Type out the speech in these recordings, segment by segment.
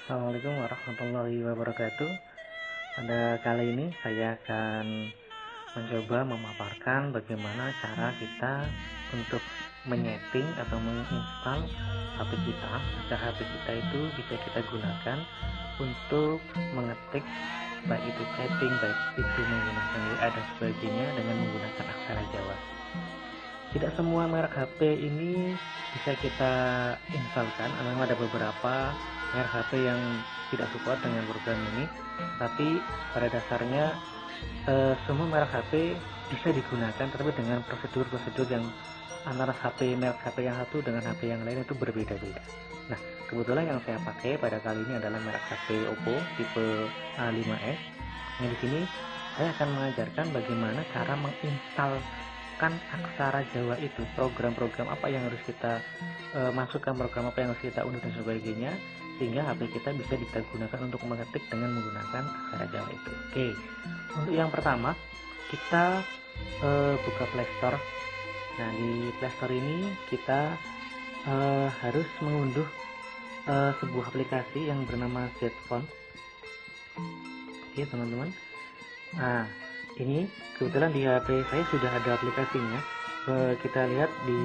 Assalamualaikum warahmatullahi wabarakatuh. Pada kali ini saya akan mencoba memaparkan bagaimana cara kita untuk menyeting atau menginstal HP kita agar HP kita itu bisa kita gunakan untuk mengetik, baik itu chatting, baik itu menggunakan WA dan sebagainya dengan menggunakan aksara Jawa. Tidak semua merek HP ini bisa kita instalkan, memang ada beberapa merek HP yang tidak support dengan program ini, tapi pada dasarnya semua merek HP bisa digunakan, tetapi dengan prosedur-prosedur yang antara merek HP yang satu dengan HP yang lain itu berbeda-beda. Nah, kebetulan yang saya pakai pada kali ini adalah merek HP Oppo tipe A5s. Nah, di sini saya akan mengajarkan bagaimana cara menginstalkan aksara Jawa itu, program-program apa yang harus kita masukkan, program apa yang harus kita unduh dan sebagainya, sehingga HP kita bisa kita gunakan untuk mengetik dengan menggunakan aksara Jawa itu. Oke, untuk yang pertama kita buka Play Store. Nah, di Play Store ini kita harus mengunduh sebuah aplikasi yang bernama ZFont. Oke teman-teman, nah ini kebetulan di HP saya sudah ada aplikasinya. Kita lihat di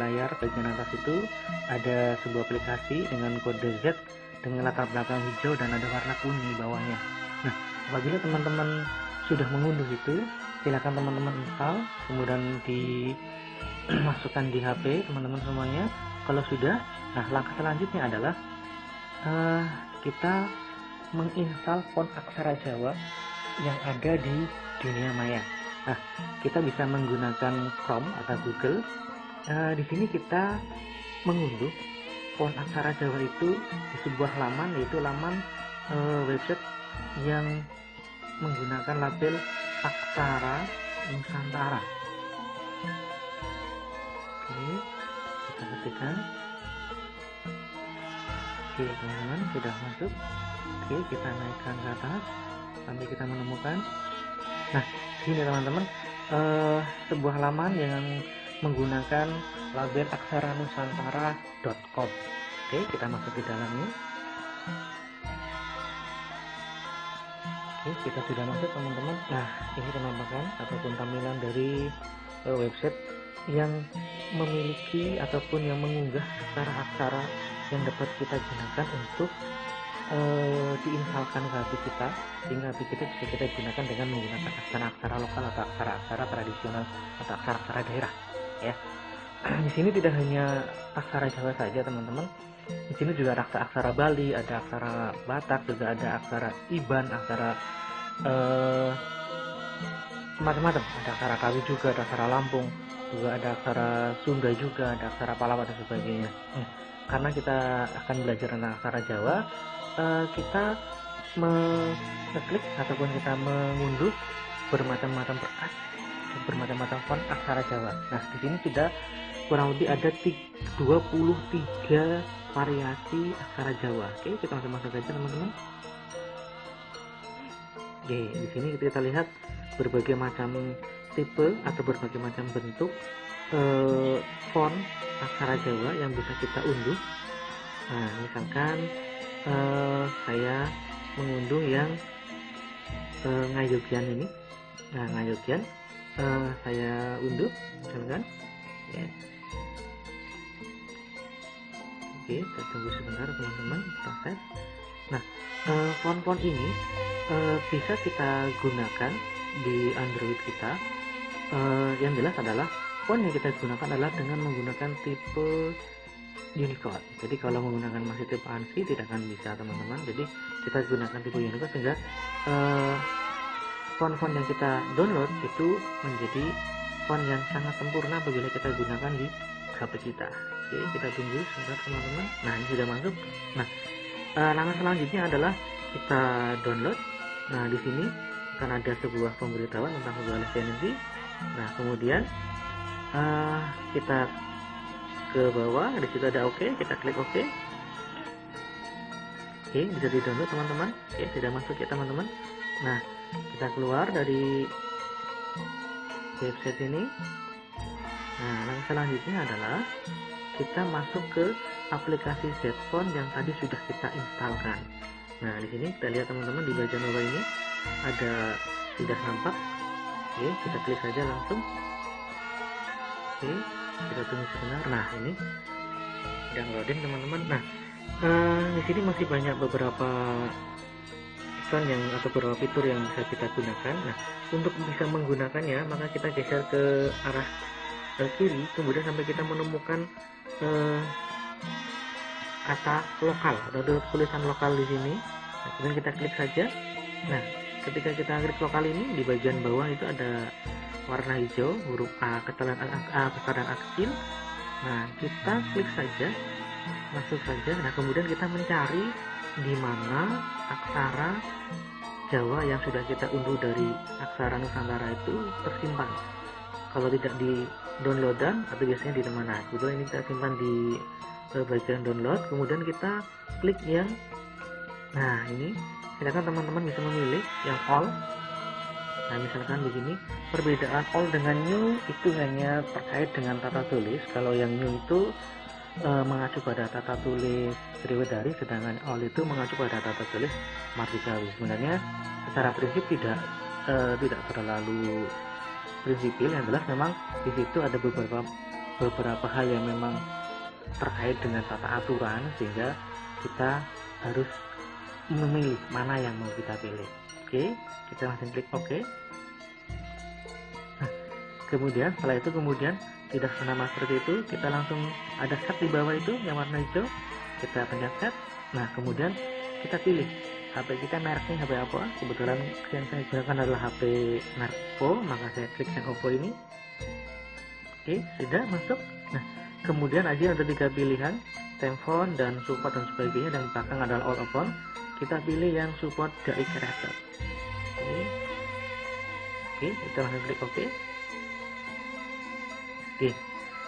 layar bagian atas itu ada sebuah aplikasi dengan kode Z dengan latar belakang hijau dan ada warna kuning di bawahnya. Nah, apabila teman-teman sudah mengunduh itu, silakan teman-teman install, kemudian dimasukkan di HP teman-teman semuanya. Kalau sudah, nah langkah selanjutnya adalah kita menginstal font aksara Jawa yang ada di dunia maya. Nah, kita bisa menggunakan Chrome atau Google. Di sini kita mengunduh font aksara Jawa itu di sebuah laman, yaitu laman website yang menggunakan label Aksara Nusantara. Oke, kita ketikkan. Oke teman-teman, sudah masuk. Oke, kita naikkan ke atas sampai kita menemukan. Nah, sini teman-teman, sebuah laman yang menggunakan label aksaranusantara.com. Oke, kita masuk di dalamnya. Oke, kita sudah masuk teman-teman. Nah, ini penampakan ataupun tampilan dari website yang memiliki ataupun yang mengunggah aksara-aksara yang dapat kita gunakan untuk diinstalkan ke HP kita, sehingga HP kita bisa kita gunakan dengan menggunakan aksara-aksara lokal atau aksara-aksara tradisional atau aksara-aksara daerah ya. Di sini tidak hanya aksara Jawa saja teman-teman, di sini juga ada aksara Bali, ada aksara Batak, juga ada aksara Iban, aksara macam-macam, ada aksara Kawi juga, ada aksara Lampung juga, ada aksara Sunda juga, ada aksara Palawa dan sebagainya. Karena kita akan belajar tentang aksara Jawa, kita mengeklik ataupun kita mengunduh bermacam-macam bekas, bermacam-macam font aksara Jawa. Nah, di sini sudah kurang lebih ada 23 variasi aksara Jawa. Oke, kita langsung masuk aja teman-teman. Oke, di sini kita lihat berbagai macam tipe atau berbagai macam bentuk font aksara Jawa yang bisa kita unduh. Nah, misalkan saya mengunduh yang Ngayogyan ini. Nah, Ngayogyan saya unduh, misalkan ya. Oke, kita tunggu sebentar teman-teman, proses. Nah, font-font ini bisa kita gunakan di Android kita. Yang jelas adalah font yang kita gunakan adalah dengan menggunakan tipe Unicode. Jadi kalau menggunakan masih tipe ANSI tidak akan bisa teman-teman. Jadi kita gunakan tipe Unicode sehingga font-font yang kita download itu menjadi font yang sangat sempurna apabila kita gunakan di HP kita. Oke, kita tunggu sebentar teman-teman. Nah, ini sudah masuk. Nah, langkah selanjutnya adalah kita download. Nah, di sini akan ada sebuah pemberitahuan tentang sebuah lisensi. Nah, kemudian kita ke bawah, di situ ada OK, kita klik OK. Oke, bisa di download teman-teman. Oke, sudah masuk ya teman-teman. Nah, kita keluar dari website ini. Nah, langkah selanjutnya adalah kita masuk ke aplikasi Z-Phone yang tadi sudah kita instalkan. Nah, di sini kita lihat teman-teman, di bagian bawah ini ada sudah nampak. Oke, kita klik saja langsung. Oke, kita tunggu sebentar. Nah, ini sedang loading teman-teman. Nah, di sini masih banyak beberapa ikon yang atau beberapa fitur yang bisa kita gunakan. Nah, untuk bisa menggunakannya, maka kita geser ke arah kiri, kemudian sampai kita menemukan kata lokal atau tulisan lokal di sini. Nah, kemudian kita klik saja. Nah, ketika kita klik lokal ini, di bagian bawah itu ada warna hijau, huruf A besar dan A kecil. Nah, kita klik saja, masuk saja. Nah, kemudian kita mencari di mana aksara Jawa yang sudah kita unduh dari Aksara Nusantara itu tersimpan. Kalau tidak di downloadan atau biasanya di mana? Kebetulan ini kita simpan di bagian download. Kemudian kita klik yang, nah ini silakan teman-teman bisa memilih yang all. Nah, misalkan di sini perbedaan all dengan new itu hanya terkait dengan tata tulis. Kalau yang new itu mengacu pada tata tulis Sriwedari, sedangkan all itu mengacu pada tata tulis Martikawi. Sebenarnya secara prinsip tidak terlalu prinsipil. Yang jelas memang di situ ada beberapa hal yang memang terkait dengan tata aturan, sehingga kita harus memilih mana yang mau kita pilih. Oke, kita langsung klik OK. Nah, kemudian setelah itu tidak senama seperti itu, kita langsung ada set di bawah itu yang warna hijau, kita pencet set. Nah, kemudian kita pilih HP kita, mereknya HP apa. Kebetulan yang saya gunakan adalah HP merek Oppo, maka saya klik yang Oppo ini. Oke, sudah masuk. Nah, kemudian aja ada 3 pilihan, Temphone dan support dan sebagainya, dan belakang adalah all upon. Kita pilih yang support DAI character. Oke, kita langsung klik OK. Oke,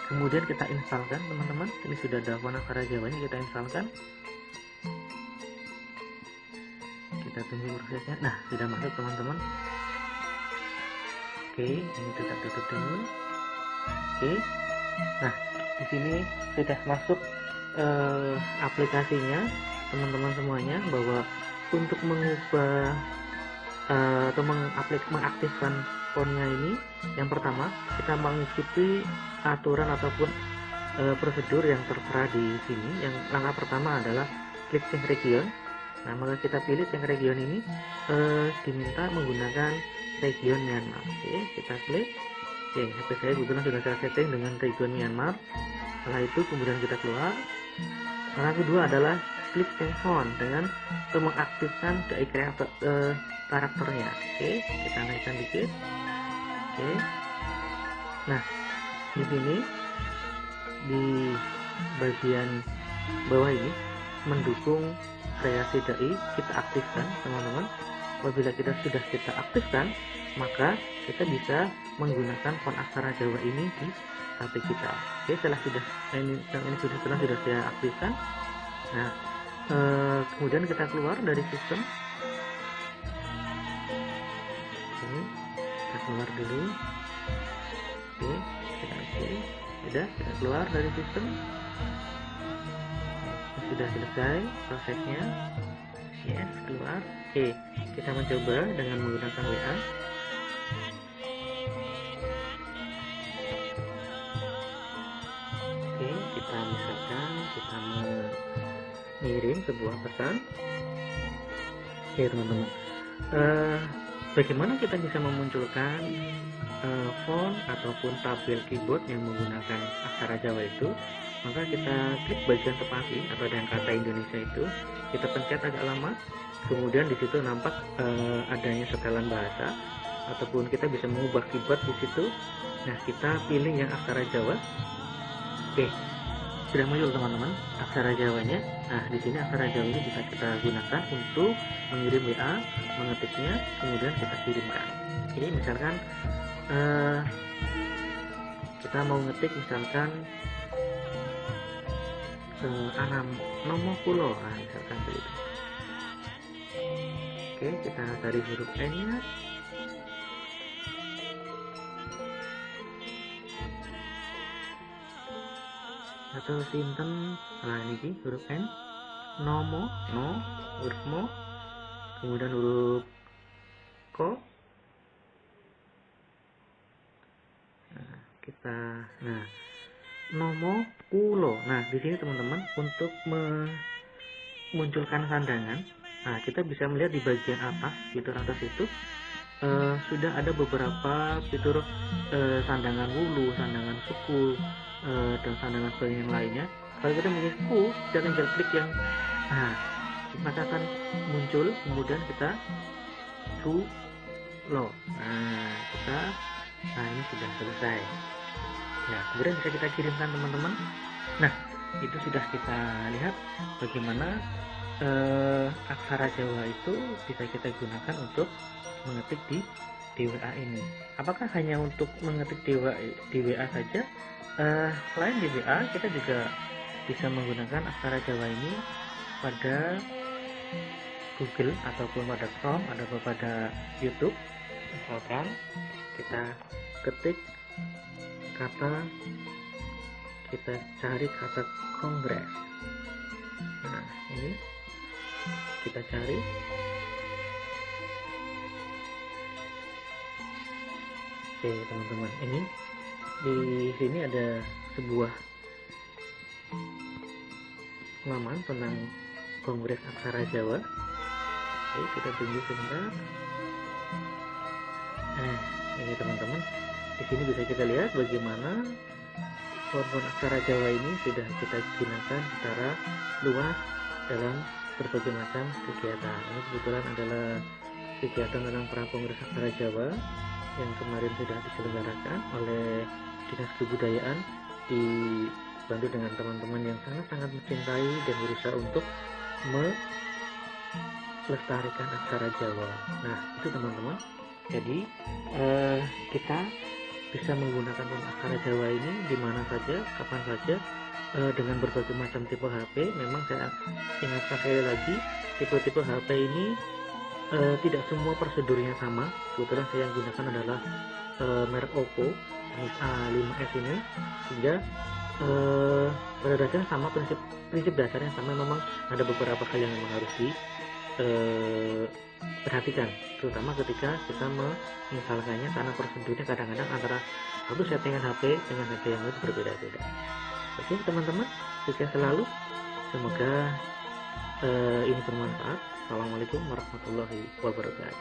kemudian kita instalkan teman-teman. Ini sudah ada font aksara Jawanya, kita instalkan. Kita tunggu prosesnya. Nah, sudah masuk teman-teman. Oke, ini kita tutup dulu. Oke, nah di sini sudah masuk aplikasinya teman-teman semuanya, bahwa untuk mengubah atau mengaktifkan fontnya ini, yang pertama kita mengikuti aturan ataupun prosedur yang tertera di sini. Yang langkah pertama adalah klik change region. Nah, maka kita pilih change region ini, diminta menggunakan region Myanmar. Oke, kita klik. Oke, HP saya kebetulan sudah saya setting dengan region Myanmar. Setelah itu kemudian kita keluar. Langkah kedua adalah klik change font dengan mengaktifkan DAI karakternya. Oke, kita naikkan dikit. Oke, nah di sini di bagian bawah ini mendukung kreasi DAI kita aktifkan teman-teman. Apabila sudah kita aktifkan, maka kita bisa menggunakan font aksara Jawa ini di HP kita. Oke, setelah sudah saya aktifkan. Nah, kemudian kita keluar dari sistem. Oke, kita keluar dulu. Oke, kita sudah kita keluar dari sistem. Sudah selesai prosesnya. Yes, keluar. Oke, kita mencoba dengan menggunakan WA. Oke, kita misalkan kita mengirim sebuah pesan. Oke teman-teman, bagaimana kita bisa memunculkan font ataupun tabel keyboard yang menggunakan aksara Jawa itu? Maka kita klik bagian tepati atau yang kata Indonesia itu, kita pencet agak lama, kemudian di situ nampak adanya setelan bahasa, ataupun kita bisa mengubah keyboard di situ. Nah, kita pilih yang aksara Jawa. Oke, sudah muncul teman-teman aksara Jawanya. Nah, di sini aksara Jawa ini bisa kita gunakan untuk mengirim WA, mengetiknya, kemudian kita kirimkan. Ini misalkan kita mau ngetik misalkan Anam Nomo Pulo, nah, misalkan begitu. Oke, kita cari huruf N nya. atau sinten. Nah ini huruf N, nomo, no, huruf mo, kemudian huruf ko. Nah nomo kulo. Nah di sini teman-teman untuk memunculkan sandangan, nah kita bisa melihat di bagian atas, fitur atas itu sudah ada beberapa fitur sandangan wulu, sandangan suku, dan sandangan sebagainya yang lainnya. Kalau kita memilih ku, kita tinggal klik yang maka akan muncul, kemudian kita lo. Nah ini sudah selesai. Nah kemudian bisa kita kirimkan teman-teman. Nah itu sudah kita lihat bagaimana aksara Jawa itu bisa kita gunakan untuk mengetik di WA ini. Apakah hanya untuk mengetik di WA saja? Selain di WA, kita juga bisa menggunakan aksara Jawa ini pada Google ataupun pada Chrome ataupun pada YouTube. Misalkan kita ketik kita cari kata kongres. Nah ini kita cari. Oke teman-teman, ini di sini ada sebuah halaman tentang Kongres Aksara Jawa. Oke, kita tunggu sebentar. Nah ini teman-teman, di sini bisa kita lihat bagaimana font aksara Jawa ini sudah kita gunakan secara luas dalam berbagai macam kegiatan. Ini kebetulan adalah kegiatan tentang Prakongres Aksara Jawa yang kemarin sudah diselenggarakan oleh Dinas Kebudayaan, dibantu dengan teman-teman yang sangat-sangat mencintai dan berusaha untuk melestarikan aksara Jawa. Nah itu teman-teman, jadi kita bisa menggunakan aksara Jawa ini di mana saja, kapan saja, dengan berbagai macam tipe HP. Memang saya ingatkan sekali lagi, tipe-tipe HP ini tidak semua prosedurnya sama. Kebetulan saya yang gunakan adalah merek Oppo jenis A5s ini, sehingga pada dasarnya sama, prinsip dasarnya sama. Memang ada beberapa hal yang memang harus diperhatikan, terutama ketika kita menginstalkannya, karena prosedurnya kadang-kadang antara satu settingan HP dengan HP yang lain berbeda-beda. Oke teman-teman, sukses selalu, semoga ini bermanfaat. Assalamualaikum warahmatullahi wabarakatuh.